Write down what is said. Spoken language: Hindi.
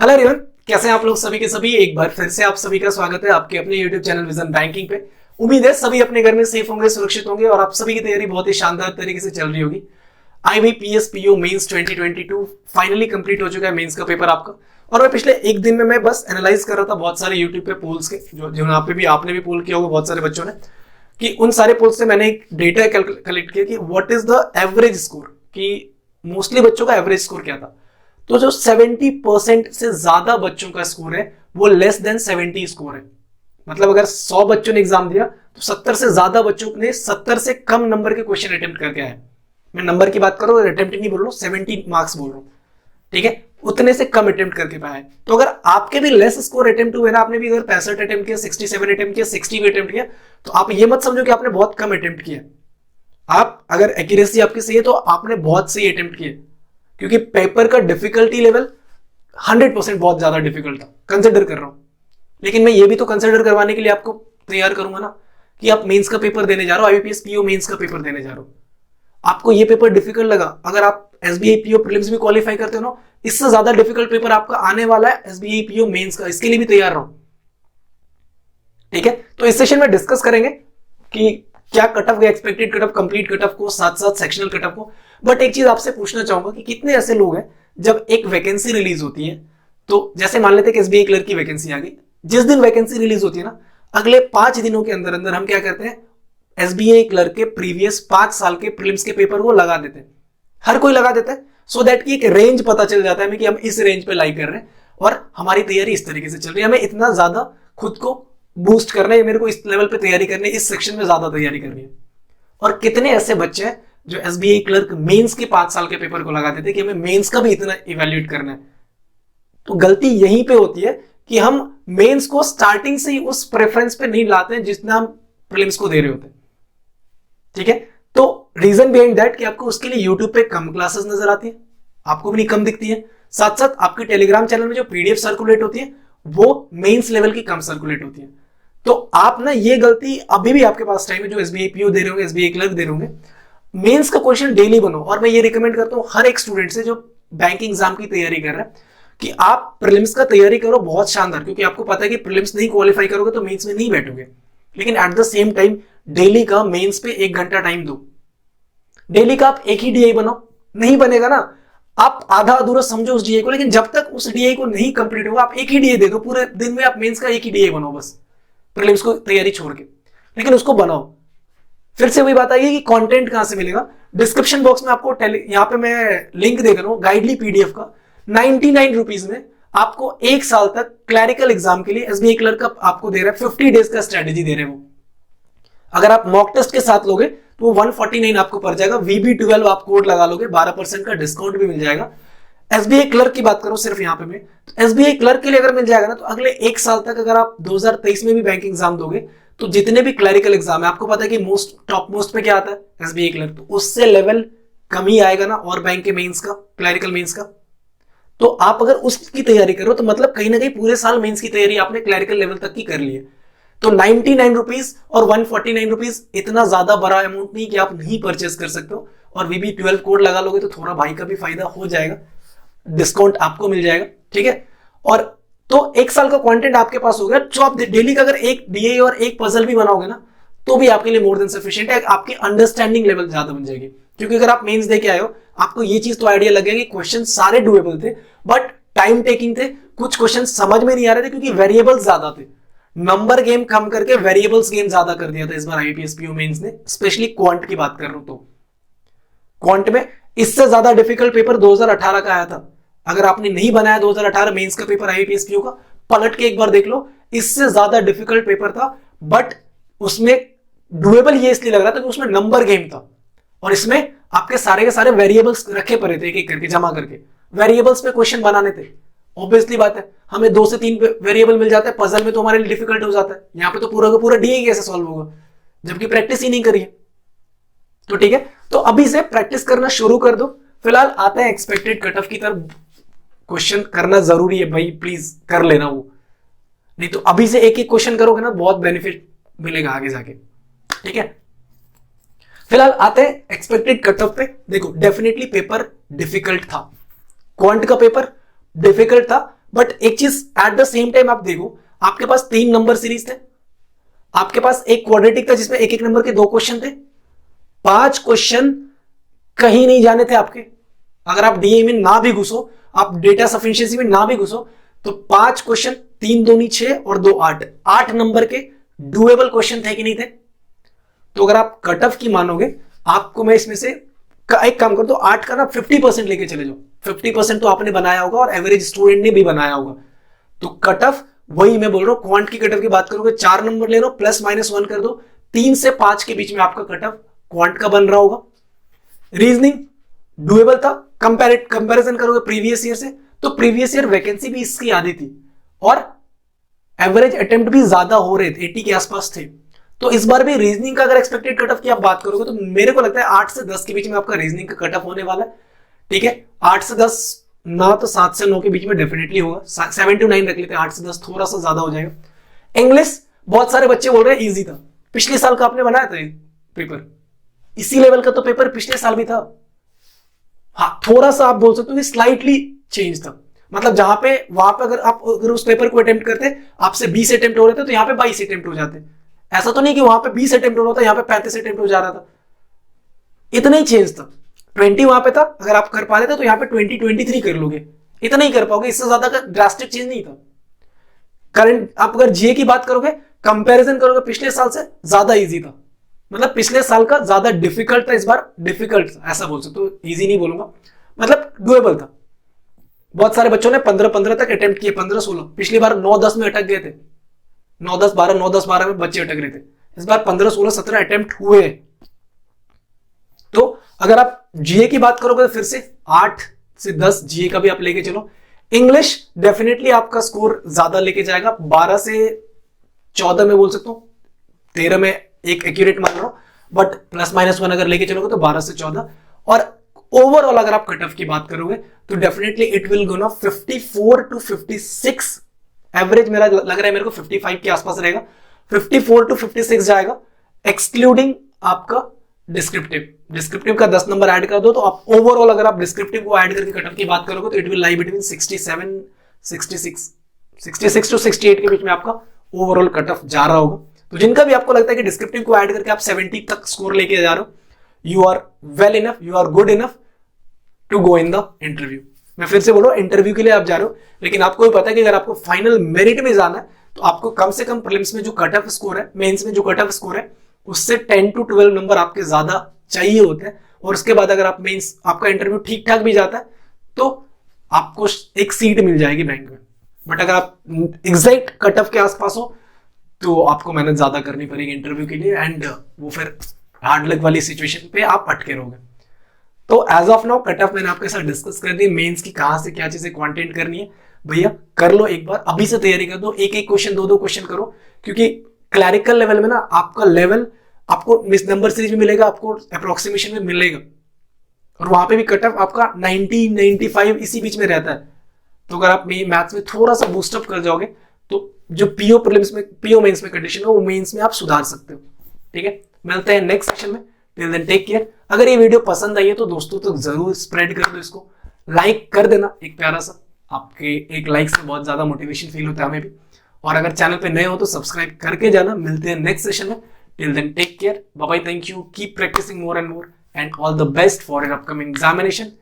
हेलो एवरीवन, कैसे हैं आप लोग सभी के सभी। एक बार फिर से आप सभी का स्वागत है आपके अपने यूट्यूब चैनल विजन बैंकिंग पे। उम्मीद है सभी अपने घर में सेफ होंगे, सुरक्षित होंगे और आप सभी की तैयारी बहुत ही शानदार तरीके से चल रही होगी। IBPS PO mains 2022 finally complete हो चुका है मेंस का पेपर आपका। और मैं पिछले एक दिन में मैं बस एनालाइज कर रहा था बहुत सारे यूट्यूब पे पोल्स के, जो यहाँ पे भी आपने भी पोल किया होगा बहुत सारे बच्चों ने, कि उन सारे पोल्स से मैंने एक डेटा कलेक्ट किया कि what is the average score, कि मोस्टली बच्चों का एवरेज स्कोर क्या था। तो जो 70% से ज्यादा बच्चों का स्कोर है वो लेस देन 70 स्कोर है। मतलब अगर 100 बच्चों ने एग्जाम दिया तो 70 से ज्यादा बच्चों ने 70 से कम नंबर के क्वेश्चन अटेम्प्ट करके आए। मैं नंबर की बात कर रहा हूं, अटेम्प्ट नहीं बोल रहा हूं, 70 मार्क्स बोल रहा हूं, ठीक है। उतने से कम अटेम्प्ट करके पाए। तो अगर आपके भी लेस स्कोर अटेम्प्ट हुए ना, आपने भी अगर 65 अटेम्प्ट किया, 67 अटेम्प्ट किया, 60 भी अटेम्प्ट किया, तो आप ये मत समझो कि आपने बहुत कम अटेम्प्ट किया। आप अगर एक्यूरेसी आपकी सही है तो आपने बहुत सही अटेम्प्ट किया, क्योंकि पेपर का डिफिकल्टी लेवल 100% बहुत ज्यादा डिफिकल्ट था, कंसिडर कर रहा हूं। लेकिन मैं ये भी तो कंसिडर करवाने के लिए आपको तैयार करूंगा ना, कि आप मेंस का पेपर देने जा रहे हो, IBPS PO मेंस का पेपर देने जा रहे हो। आपको ये पेपर डिफिकल्ट लगा, अगर आप SBI PO प्रीलिम्स भी क्वालिफाई करते हो ना, इससे ज्यादा डिफिकल्ट पेपर आपका आने वाला है SBI PO मेंस का, इसके लिए भी तैयार रहो, ठीक है। तो इस सेशन में डिस्कस करेंगे कि क्या कट ऑफ गया, expected cut off, complete cut off को, साथ साथ सेक्शनल कट ऑफ को। बट एक चीज आपसे पूछना चाहूंगा कि कितने ऐसे लोग हैं जब एक वैकेंसी रिलीज होती है, तो जैसे मान लेते हैं कि SBI क्लर्क की वैकेंसी आ गई, जिस दिन वैकेंसी रिलीज होती है ना, अगले 5 दिनों के अंदर अंदर हम क्या करते हैं, SBI क्लर्क के प्रीवियस 5 साल के प्रीलिम्स के पेपर को लगा देते हैं। हर कोई लगा देता है, सो दैट की एक रेंज पता चल जाता है कि हम इस रेंज पे लाई कर रहे हैं और हमारी तैयारी इस तरीके से चल रही है, हमें इतना ज्यादा खुद को बूस्ट करना है, मेरे को इस लेवल पे तैयारी करनी है, इस सेक्शन में ज्यादा तैयारी करनी है। और कितने ऐसे बच्चे हैं जो SBI क्लर्क मेंस के 5 साल के पेपर को लगा देते हैं कि हमें मेंस का भी इतना इवैल्यूएट करना है। तो गलती यहीं पे होती है कि हम मेंस को स्टार्टिंग से ही उस प्रेफरेंस पे नहीं लाते हैं जितना हम प्रीलिम्स को दे रहे होते हैं, ठीक है। तो रीजन बिहाइंड दैट कि आपको उसके लिए यूट्यूब पे कम क्लासेस नजर आती है, आपको भी नहीं कम दिखती है। साथ साथ आपके टेलीग्राम चैनल में जो PDF सर्कुलेट होती है वो मेंस लेवल की कम सर्कुलेट होती है। तो आप ना ये गलती, अभी भी आपके पास टाइम है, जो SBI PO दे रहे होंगे, SBI क्लर्क दे रहे होंगे, मेंस का क्वेश्चन डेली बनो। और मैं ये रिकमेंड करता हूं हर एक स्टूडेंट से जो बैंकिंग एग्जाम की तैयारी कर रहा है, कि आप प्रीलिम्स का तैयारी करो बहुत शानदार, क्योंकि आपको पता है कि प्रीलिम्स नहीं क्वालिफाई करोगे तो मेंस में नहीं बैठोगे। लेकिन at the same time daily का मेंस पे 1 घंटा टाइम दो। डेली का आप एक ही DI बनाओ, नहीं बनेगा ना, आप आधा अधूरा समझो उस DI को, लेकिन जब तक उस DI को नहीं कंप्लीट होगा आप एक ही DI दे दो, पूरे दिन में आप मेंस का एक ही DI बनाओ बस, प्रीलिम्स को तैयारी छोड़ के, लेकिन उसको बनाओ। फिर से वही बात आई कि कंटेंट कहां से मिलेगा। डिस्क्रिप्शन बॉक्स में आपको यहां पे मैं लिंक दे रहा हूं गाइडली PDF का, 99 रुपीज में आपको 1 साल तक क्लैरिकल एग्जाम के लिए SBI क्लर्क का आपको दे रहा है, 50 डेज का स्ट्रेटेजी दे रहे हैं वो। अगर आप मॉक टेस्ट के साथ लोगे तो 149 आपको पड़ जाएगा, VB12 आप कोड लगा लोगे, 12% का डिस्काउंट भी मिल जाएगा। SBI क्लर्क की बात करो सिर्फ यहाँ पे मैं, तो SBI क्लर्क के लिए अगर मिल जाएगा ना, तो अगले 1 साल तक अगर आप 2023 में भी बैंकिंग एग्जाम दोगे तो जितने भी क्लरिकल एग्जाम है, आपको पता है कि टॉप मोस्ट पे क्या आता है SBI क्लर्क, तो उससे लेवल कम ही आएगा ना, और बैंक के मेंस का, क्लरिकल मेंस का। तो आप अगर उसकी तैयारी करो तो मतलब कहीं ना कहीं पूरे साल मेंस की तैयारी आपने क्लरिकल लेवल तक की कर ली है। तो 99 रुपीज और 149 रुपीज इतना ज्यादा बड़ा अमाउंट नहीं कि आप नहीं परचेस कर सकते हो, और VB12 कोड लगा लोगे तो थोड़ा भाई का भी फायदा हो जाएगा, डिस्काउंट आपको मिल जाएगा, ठीक है। और तो 1 साल का कंटेंट आपके पास हो गया, जो आप डेली का अगर एक DI और एक पजल भी बनाओगे ना, तो भी आपके लिए मोर देन सफिशिएंट है, आपकी अंडरस्टैंडिंग लेवल ज्यादा बन जाएगी। क्योंकि अगर आप मेंस दे के आए हो, आपको ये चीज तो आइडिया लगेगा कि क्वेश्चन सारे डुएबल थे, बट टाइम टेकिंग थे, कुछ क्वेश्चन समझ में नहीं आ रहे थे क्योंकि वेरिएबल्स ज्यादा थे। नंबर गेम कम करके वेरिएबल्स गेम ज्यादा कर दिया था इस बार IBPS PO मेंस ने, स्पेशली क्वांट की बात कर रहा हूं तो। क्वांट में इससे ज्यादा डिफिकल्ट पेपर 2018 का आया था। अगर आपने नहीं बनाया 2018 मेंस का पेपर IBPS PO का, पलट के एक बार देख लो, इससे ज्यादा डिफिकल्ट पेपर था, बट उसमें डुएबल ये इसलिए लग रहा था कि उसमें नंबर गेम था, और इसमें आपके सारे के सारे वेरिएबल्स रखे पड़े थे, एक एक करके जमा करके वेरिएबल्स पे क्वेश्चन बनाने थे। ऑब्वियसली बात है, हमें 2 से 3 वेरिएबल मिल जाते हैं, पजल में तो हमारे लिए डिफिकल्ट हो जाता है, यहाँ पे तो पूरा का पूरा DI कैसे सॉल्व होगा, जबकि प्रैक्टिस ही नहीं करी है। तो ठीक है, तो अभी से प्रैक्टिस करना शुरू कर दो। फिलहाल आते हैं एक्सपेक्टेड कट ऑफ की तरफ। क्वेश्चन करना जरूरी है भाई, प्लीज कर लेना वो, नहीं तो अभी से एक एक क्वेश्चन करोगे ना, बहुत बेनिफिट मिलेगा आगे जाके, ठीक है। फिलहाल आते हैं एक्सपेक्टेड कट ऑफ पे। देखो डेफिनेटली पेपर डिफिकल्ट था, क्वांट का पेपर डिफिकल्ट था, बट एक चीज एट द सेम टाइम आप देखो, आपके पास 3 नंबर सीरीज थे, आपके पास एक क्वाड्रेटिक था जिसमें एक एक नंबर के 2 क्वेश्चन थे, 5 क्वेश्चन कहीं नहीं जाने थे आपके। अगर आप डीए में ना भी घुसो, आप डेटा सफिशिएंसी में ना भी घुसो, तो 5 क्वेश्चन, 3 दूनी 6 और 2 8, 8 नंबर के डुएबल क्वेश्चन थे कि नहीं थे। तो अगर आप कट ऑफ की मानोगे, आपको मैं इसमें से एक काम कर दो, 8 का ना 50% लेके चले जाओ। 50% तो आपने बनाया होगा और एवरेज स्टूडेंट ने भी बनाया होगा। तो कट ऑफ वही मैं बोल रहा हूं, क्वांट की कट ऑफ की बात करोगे, 4 नंबर ले लो, +-1 कर दो, 3 से 5 के बीच में आपका कट ऑफ क्वांट का बन रहा होगा। रीजनिंग डुएबल था, कंपैरिजन करोगे प्रीवियस ईयर से, तो प्रीवियस ईयर वैकेंसी भी इसकी आधी थी और एवरेज अटेम्प्ट भी ज्यादा हो रहे थे, 80 के आसपास थे। तो इस बार भी रीजनिंग का अगर एक्सपेक्टेड कट ऑफ की आप बात करोगे, तो मेरे को लगता है 8 से 10 के बीच में आपका रीजनिंग का कट ऑफ होने वाला है। ठीक है, 8 से 10 ना तो 7 से 9 के बीच में डेफिनेटली होगा, 7 to 9 रख लेते हैं, 8 से 10 थोड़ा सा ज्यादा हो जाएगा। इंग्लिश बहुत सारे बच्चे बोल रहे हैं इजी था, पिछले साल का आपने बनाया था पेपर, इसी लेवल का तो पेपर पिछले साल भी था। हाँ, थोड़ा सा आप बोल सकते हो कि स्लाइटली चेंज था, मतलब जहां पे वहां पे अगर उस पेपर को अटेम्प्ट करते, आपसे 20 अटेम्प्ट हो रहे थे तो यहाँ पे 22 अटेम्प्ट हो जाते। ऐसा तो नहीं कि वहां पे 20 अटेम्प्ट हो रहा था, यहाँ पे 35 अटेम्प्ट हो जा रहा था, इतना ही चेंज था। 20 वहां पे था, अगर आप कर पा रहे थे तो यहाँ पे 20-23 कर लोगे, इतना ही कर पाओगे, इससे ज्यादा का ड्रास्टिक चेंज नहीं था। करंट आप अगर जीए की बात करोगे, कंपैरिजन करोगे पिछले साल से, ज्यादा इजी था, मतलब पिछले साल का ज्यादा डिफिकल्ट था, इस बार डिफिकल्ट था, ऐसा बोल सकते हो, इजी नहीं बोलूंगा, मतलब डुएबल था। बहुत सारे बच्चों ने 15-15 तक अटेम्प्ट किए, 15-16, पिछली बार 9-10 में अटक गए थे, 9-10-12, 9-10-12 में बच्चे अटक रहे थे, इस बार 15-16-17 अटेम्प्ट हुए। तो अगर आप जीए की बात करोगे तो फिर से 8 से 10 जीए का भी आप लेके चलो। इंग्लिश डेफिनेटली आपका स्कोर ज्यादा लेके जाएगा, 12 से 14 में बोल सकता हूं, 13 में एक एक्यूरेट मान रहा हूं, बट +-1 अगर लेके चलोगे तो 12 से 14। और ओवरऑल अगर आप कट ऑफ की बात करोगे तो डेफिनेटली इट विल गो ना 54 to 56, एवरेज मेरा लग रहा है मेरे को 55 के आसपास रहेगा, 54 to 56 जाएगा, एक्सक्लूडिंग आपका डिस्क्रिप्टिव का 10 नंबर ऐड कर दो, तो आप ओवरऑल अगर आप डिस्क्रिप्टिव को ऐड करके कट ऑफ की बात करोगे तो it will lie between 66 to 68 के बीच में आपका ओवरऑल कट ऑफ जा रहा होगा। तो जिनका भी आपको लगता है कि डिस्क्रिप्टिव को ऐड करके आप 70 तक स्कोर लेके जा रहे हो, you are well enough, you are good enough to go in the interview. मैं फिर से बोल रहा हूं, इंटरव्यू के लिए आप जा रहे हो, लेकिन आपको भी पता है कि अगर आपको फाइनल मेरिट में जाना है तो आपको कम से कम प्रीलिम्स में जो कट ऑफ स्कोर है, मेंस में जो कट ऑफ स्कोर है, उससे 10 to 12 नंबर आपके ज्यादा चाहिए होते हैं। और उसके बाद अगर आप मेंस आपका इंटरव्यू ठीक ठाक भी जाता है तो आपको एक सीट मिल जाएगी बैंक में। बट अगर आप एग्जैक्ट कट ऑफ के आसपास हो तो आपको मेहनत ज्यादा करनी पड़ेगी इंटरव्यू के लिए, एंड वो फिर हार्ड लक वाली सिचुएशन पे आप अटके रहोगे। तो as of now cut off मैंने आपके साथ डिस्कस कर दी, मेंस की कहां से क्या चीजें क्वांटिटेट करनी है, भैया कर लो एक बार, अभी से तैयारी कर दो, एक क्वेश्चन 2 क्वेश्चन करो, क्योंकि क्लैरिकल लेवल में ना आपका लेवल आपको मिस नंबर सीरीज में मिलेगा, आपको अप्रोक्सीमेशन में मिलेगा, और वहां पे भी कट ऑफ आपका 90-95 इसी बीच में रहता है। तो अगर आप मैथ्स में थोड़ा सा बूस्टअप कर जाओगे तो जो पीओ प्रीलिम्स में, पीओ मेंस में कंडीशन है, वो मेंस में आप सुधार सकते हो। ठीक है, मिलते हैं नेक्स्ट सेशन में, टिल देन टेक केयर। अगर ये वीडियो पसंद आई है तो दोस्तों तक जरूर स्प्रेड कर दो, इसको लाइक कर देना एक प्यारा सा, आपके एक लाइक से बहुत ज्यादा मोटिवेशन फील होता है हमें भी। और अगर चैनल पे नए हो तो सब्सक्राइब करके जाना। मिलते हैं नेक्स्ट सेशन में, till then take care, bye bye, thank you, keep practising more and more, and all the best for your upcoming examination.